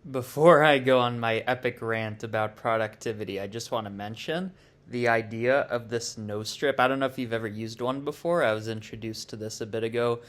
Before I go on my epic rant about productivity, I just want to mention the idea of this nose strip. I don't know if you've ever used one before. I was introduced to this a bit ago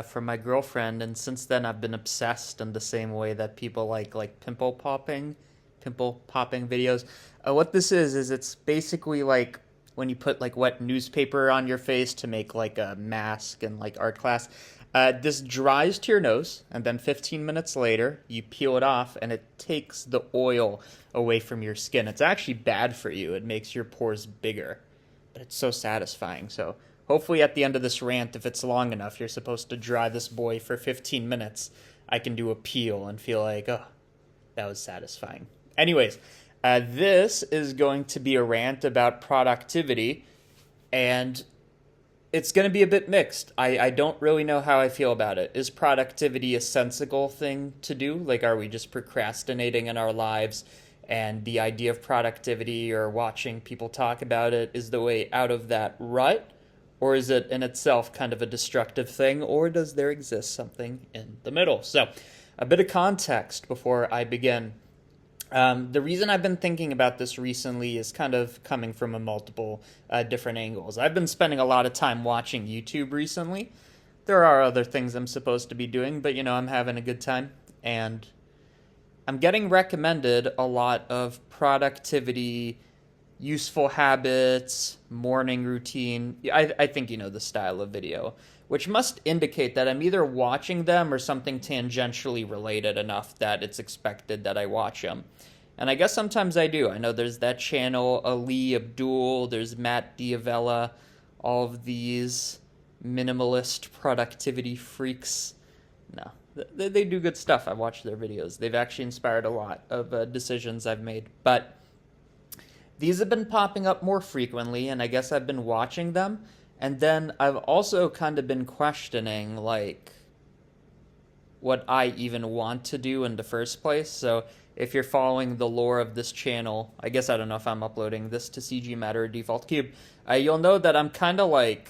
from my girlfriend, and since then I've been obsessed in the same way that people like pimple popping videos. What this is it's basically like when you put like wet newspaper on your face to make like a mask in like art class. This dries to your nose, and then 15 minutes later, you peel it off, and it takes the oil away from your skin. It's actually bad for you. It makes your pores bigger, but it's so satisfying. So, hopefully, at the end of this rant, if it's long enough, you're supposed to dry this boy for 15 minutes. I can do a peel and feel like, oh, that was satisfying. Anyways, this is going to be a rant about productivity, and it's going to be a bit mixed. I don't really know how I feel about it. Is productivity a sensible thing to do? Like, are we just procrastinating in our lives? And the idea of productivity or watching people talk about it is the way out of that rut? Or is it in itself kind of a destructive thing? Or does there exist something in the middle? So, a bit of context before I begin. The reason I've been thinking about this recently is kind of coming from a multiple different angles. I've been spending a lot of time watching YouTube recently. There are other things I'm supposed to be doing, but I'm having a good time. And I'm getting recommended a lot of productivity, useful habits, morning routine. I think you know the style of video, which must indicate that I'm either watching them or something tangentially related enough that it's expected that I watch them. And I guess sometimes I do. I know there's that channel, Ali Abdul, there's Matt Diavella, all of these minimalist productivity freaks. No, they do good stuff. I watch their videos. They've actually inspired a lot of decisions I've made. But these have been popping up more frequently, and I guess I've been watching them. And then I've also kind of been questioning, like, what I even want to do in the first place. So if you're following the lore of this channel, I guess I don't know if I'm uploading this to CG Matter or Default Cube, you'll know that I'm kind of like,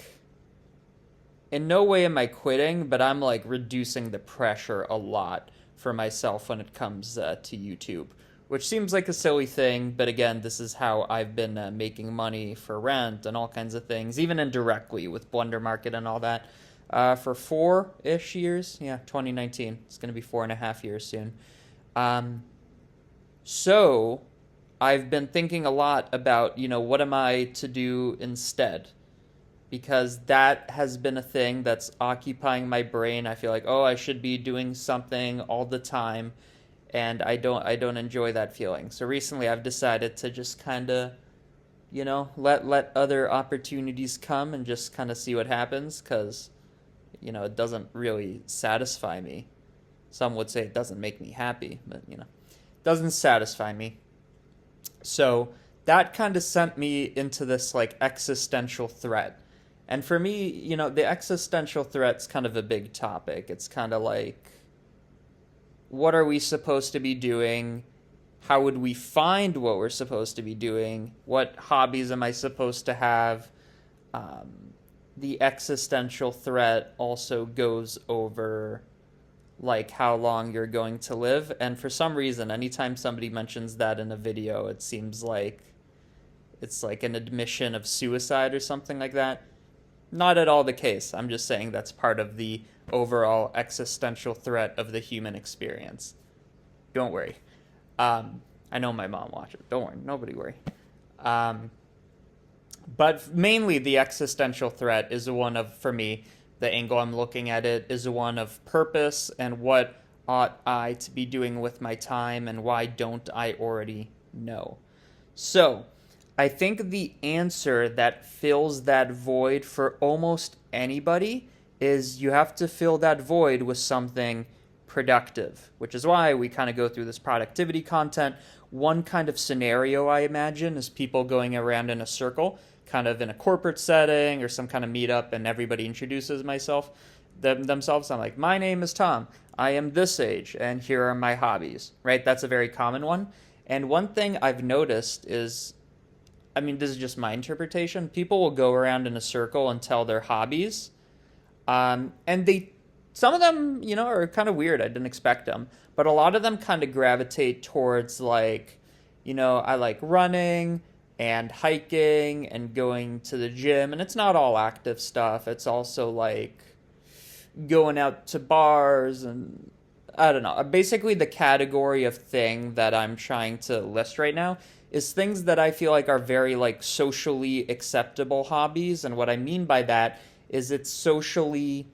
in no way am I quitting, but I'm like reducing the pressure a lot for myself when it comes to YouTube, which seems like a silly thing, but again, this is how I've been making money for rent and all kinds of things, even indirectly with Blender Market and all that, for 4-ish years. Yeah, 2019. It's going to be 4.5 years soon. So I've been thinking a lot about, what am I to do instead? Because that has been a thing that's occupying my brain. I feel like, oh, I should be doing something all the time, and I don't enjoy that feeling. So recently I've decided to just kind of, let other opportunities come and just kind of see what happens, cuz it doesn't really satisfy me. Some would say it doesn't make me happy, but it doesn't satisfy me. So that kind of sent me into this like existential threat. And for me, the existential threat's kind of a big topic. It's kind of like, what are we supposed to be doing? How would we find what we're supposed to be doing? What hobbies am I supposed to have? The existential threat also goes over like how long you're going to live. And for some reason, anytime somebody mentions that in a video, it seems like it's like an admission of suicide or something like that. Not at all the case. I'm just saying that's part of the overall existential threat of the human experience. Don't worry. I know my mom watches. Don't worry. Nobody worry. But mainly the existential threat is one of, for me, the angle I'm looking at it is one of purpose and what ought I to be doing with my time and why don't I already know. So, I think the answer that fills that void for almost anybody is you have to fill that void with something productive, which is why we kind of go through this productivity content. One kind of scenario I imagine is people going around in a circle, kind of in a corporate setting or some kind of meetup, and everybody introduces themselves. I'm like, my name is Tom. I am this age, and here are my hobbies, right? That's a very common one. And one thing I've noticed is, this is just my interpretation. People will go around in a circle and tell their hobbies, and they Some of them, are kind of weird. I didn't expect them. But a lot of them kind of gravitate towards like, I like running and hiking and going to the gym. And it's not all active stuff. It's also like going out to bars and I don't know. Basically, the category of thing that I'm trying to list right now is things that I feel like are very like socially acceptable hobbies. And what I mean by that is it's socially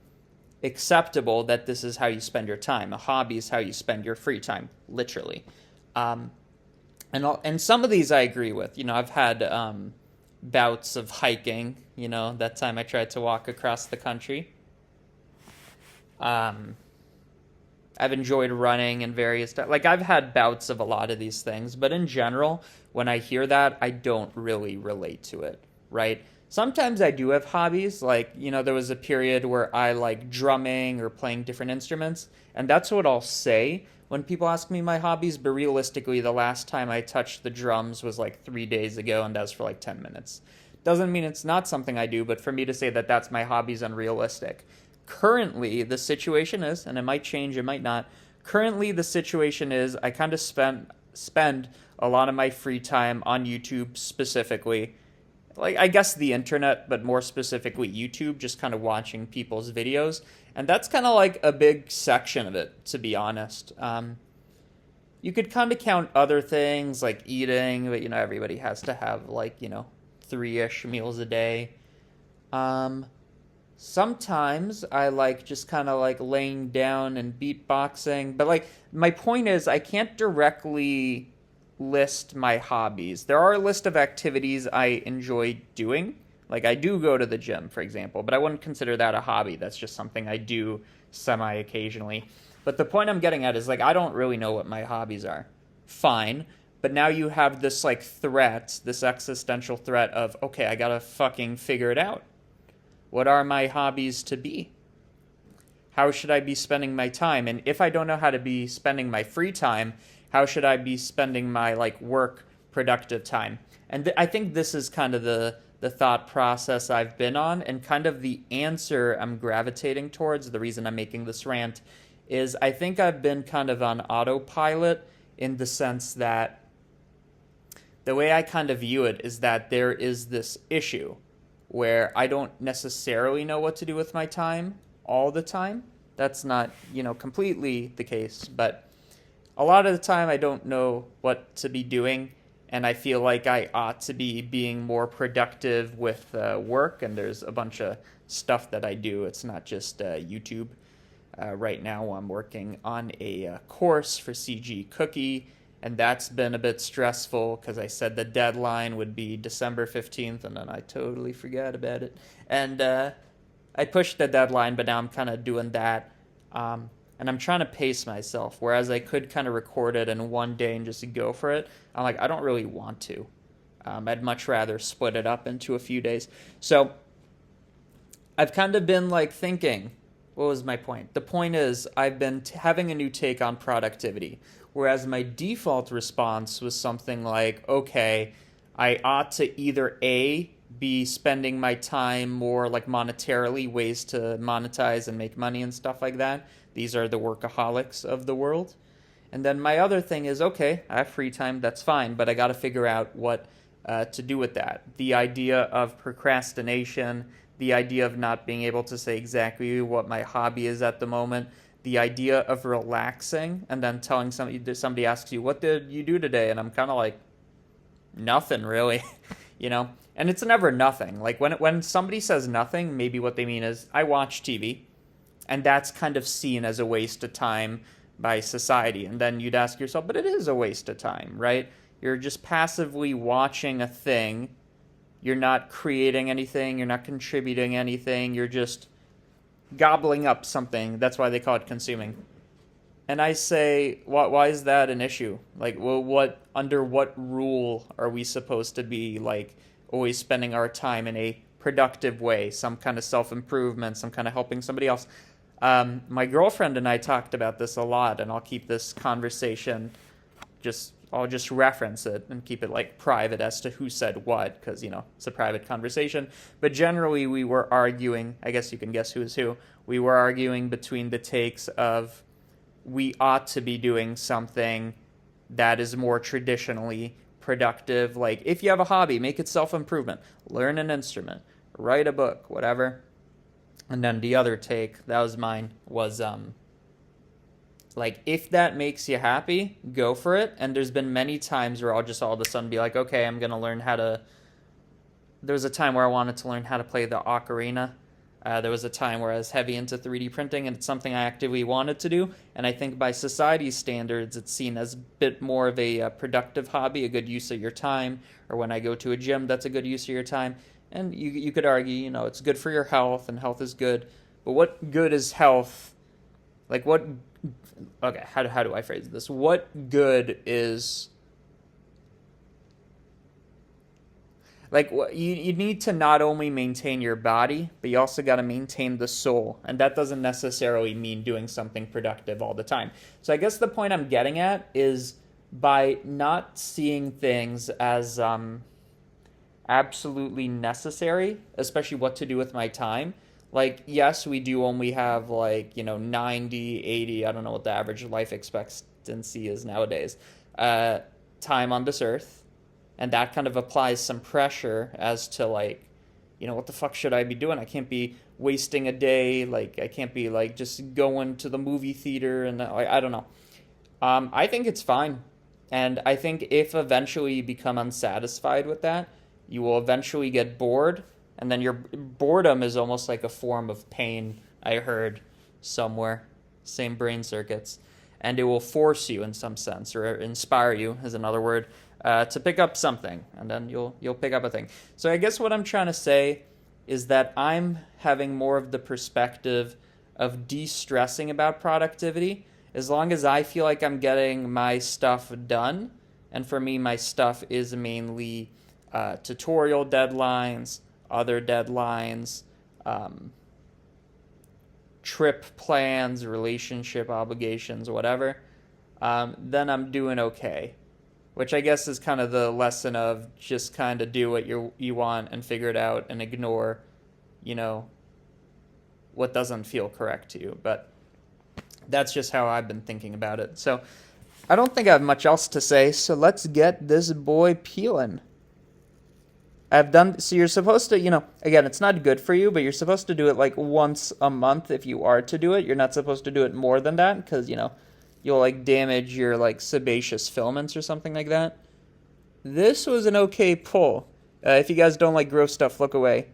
acceptable that this is how you spend your time. A hobby is how you spend your free time, literally. Um, and some of these I agree with. I've had bouts of hiking. That time I tried to walk across the country. Um, I've enjoyed running and various like I've had bouts of a lot of these things, but in general, when I hear that, I don't really relate to it, right? Sometimes I do have hobbies, like, there was a period where I like drumming or playing different instruments, and that's what I'll say when people ask me my hobbies, but realistically, the last time I touched the drums was like 3 days ago, and that was for like 10 minutes. Doesn't mean it's not something I do, but for me to say that that's my hobby is unrealistic. Currently, the situation is, and it might change, it might not. Currently, the situation is I kind of spend a lot of my free time on YouTube specifically. Like, I guess the internet, but more specifically YouTube, just kind of watching people's videos. And that's kind of like a big section of it, to be honest. You could kind of count other things like eating, but, everybody has to have like, 3-ish meals a day. Sometimes I like just kind of like laying down and beatboxing, but like my point is I can't directly list my hobbies. There are a list of activities I enjoy doing. Like I do go to the gym, for example, but I wouldn't consider that a hobby. That's just something I do semi occasionally. But the point I'm getting at is like I don't really know what my hobbies are. Fine. But now you have this like threat, this existential threat of, okay, I gotta fucking figure it out. What are my hobbies to be? How should I be spending my time? And if I don't know how to be spending my free time, how should I be spending my like work productive time? And I think this is kind of the thought process I've been on, and kind of the answer I'm gravitating towards. The reason I'm making this rant is I think I've been kind of on autopilot in the sense that the way I kind of view it is that there is this issue where I don't necessarily know what to do with my time all the time. That's not, completely the case, but a lot of the time I don't know what to be doing, and I feel like I ought to be being more productive with work, and there's a bunch of stuff that I do. It's not just YouTube. Right now I'm working on a course for CG Cookie, and that's been a bit stressful because I said the deadline would be December 15th, and then I totally forgot about it. And I pushed the deadline, but now I'm kind of doing that. And I'm trying to pace myself, whereas I could kind of record it in one day and just go for it. I'm like, I don't really want to. I'd much rather split it up into a few days. So I've kind of been like thinking, what was my point? The point is I've been having a new take on productivity. Whereas my default response was something like, okay, I ought to either A, be spending my time more like monetarily, ways to monetize and make money and stuff like that. These are the workaholics of the world. And then my other thing is, okay, I have free time, that's fine, but I got to figure out what to do with that. The idea of procrastination, the idea of not being able to say exactly what my hobby is at the moment, the idea of relaxing and then telling somebody asks you, what did you do today? And I'm kind of like, nothing really, and it's never nothing. Like when somebody says nothing, maybe what they mean is I watch TV, and that's kind of seen as a waste of time by society. And then you'd ask yourself, but it is a waste of time, right? You're just passively watching a thing. You're not creating anything. You're not contributing anything. You're just gobbling up something. That's why they call it consuming. And I say, why is that an issue? Like, well, under what rule are we supposed to be like always spending our time in a productive way? Some kind of self-improvement, some kind of helping somebody else. My girlfriend and I talked about this a lot, and I'll keep this conversation just I'll just reference it and keep it like private as to who said what, because, it's a private conversation. But generally, we were arguing, I guess you can guess who is who. We were arguing between the takes of we ought to be doing something that is more traditionally productive. Like, if you have a hobby, make it self-improvement, learn an instrument, write a book, whatever. And then the other take, that was mine, was like, if that makes you happy, go for it. And there's been many times where I'll just all of a sudden be like, okay, I'm going to learn how to... There was a time where I wanted to learn how to play the ocarina. There was a time where I was heavy into 3D printing, and it's something I actively wanted to do. And I think by society's standards, it's seen as a bit more of a productive hobby, a good use of your time. Or when I go to a gym, that's a good use of your time. And you could argue, it's good for your health, and health is good. But what good is health? Like, what... Okay, how do I phrase this? What good is... Like, you need to not only maintain your body, but you also got to maintain the soul. And that doesn't necessarily mean doing something productive all the time. So I guess the point I'm getting at is by not seeing things as absolutely necessary, especially what to do with my time. Like, yes, we do only have, 90, 80, I don't know what the average life expectancy is nowadays, time on this earth. And that kind of applies some pressure as to, what the fuck should I be doing? I can't be wasting a day. I can't be, just going to the movie theater. And I don't know. I think it's fine. And I think if eventually you become unsatisfied with that, you will eventually get bored. And then your boredom is almost like a form of pain, I heard somewhere. Same brain circuits. And it will force you in some sense, or inspire you is another word, to pick up something, and then you'll pick up a thing. So I guess what I'm trying to say is that I'm having more of the perspective of de-stressing about productivity, as long as I feel like I'm getting my stuff done. And for me, my stuff is mainly tutorial deadlines, other deadlines, trip plans, relationship obligations, whatever, then I'm doing okay. Which I guess is kind of the lesson of just kind of do what you want and figure it out and ignore, what doesn't feel correct to you. But that's just how I've been thinking about it. So I don't think I have much else to say, so let's get this boy peeling. So you're supposed to, again, it's not good for you, but you're supposed to do it once a month if you are to do it. You're not supposed to do it more than that because, you'll damage your sebaceous filaments or something like that. This was an okay pull. If you guys don't like gross stuff, look away.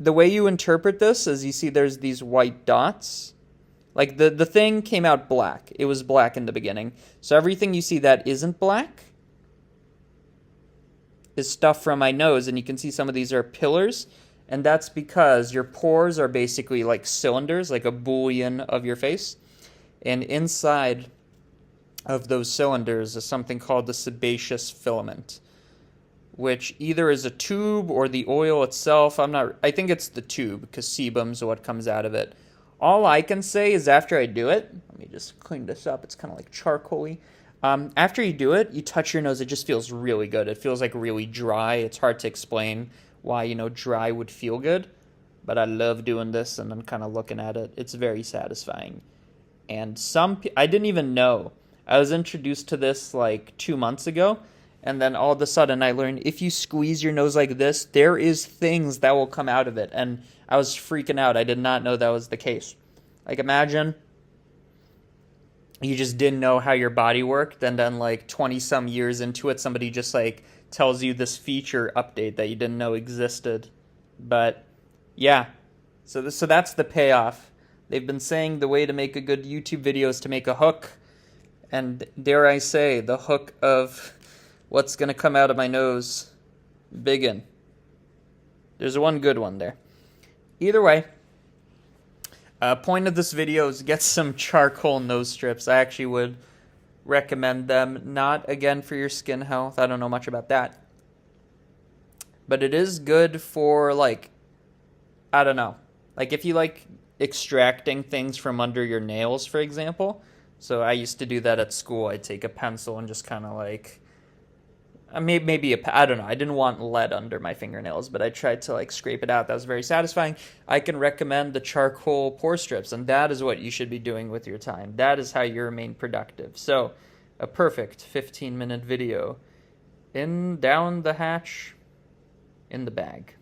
The way you interpret this is you see there's these white dots. The thing came out black. It was black in the beginning. So everything you see that isn't black is stuff from my nose, and you can see some of these are pillars, and that's because your pores are basically like cylinders, like a boolean of your face. And inside of those cylinders is something called the sebaceous filament, which either is a tube or the oil itself. I think it's the tube because sebum's what comes out of it. All I can say is after I do it, let me just clean this up. It's kind of like charcoal-y. After you do it, you touch your nose. It just feels really good. It feels really dry. It's hard to explain why, dry would feel good. But I love doing this and then kind of looking at it. It's very satisfying. And I didn't even know. I was introduced to this 2 months ago, and then all of a sudden I learned if you squeeze your nose like this, there is things that will come out of it. And I was freaking out. I did not know that was the case. Imagine you just didn't know how your body worked, and then 20-some years into it, somebody just tells you this feature update that you didn't know existed. But yeah, so that's the payoff. They've been saying the way to make a good YouTube video is to make a hook. And dare I say, the hook of what's going to come out of my nose. Biggin. There's one good one there. Either way, point of this video is get some charcoal nose strips. I actually would recommend them. Not, again, for your skin health. I don't know much about that. But it is good for, I don't know. If you extracting things from under your nails, for example, So I used to do that at school. I'd take a pencil and just kind of like maybe I don't know. I didn't want lead under my fingernails, but I tried to like scrape it out. That was very satisfying. I can recommend the charcoal pore strips, and that is what you should be doing with your time. That is how you remain productive. So, a perfect 15-minute video in down the hatch in the bag.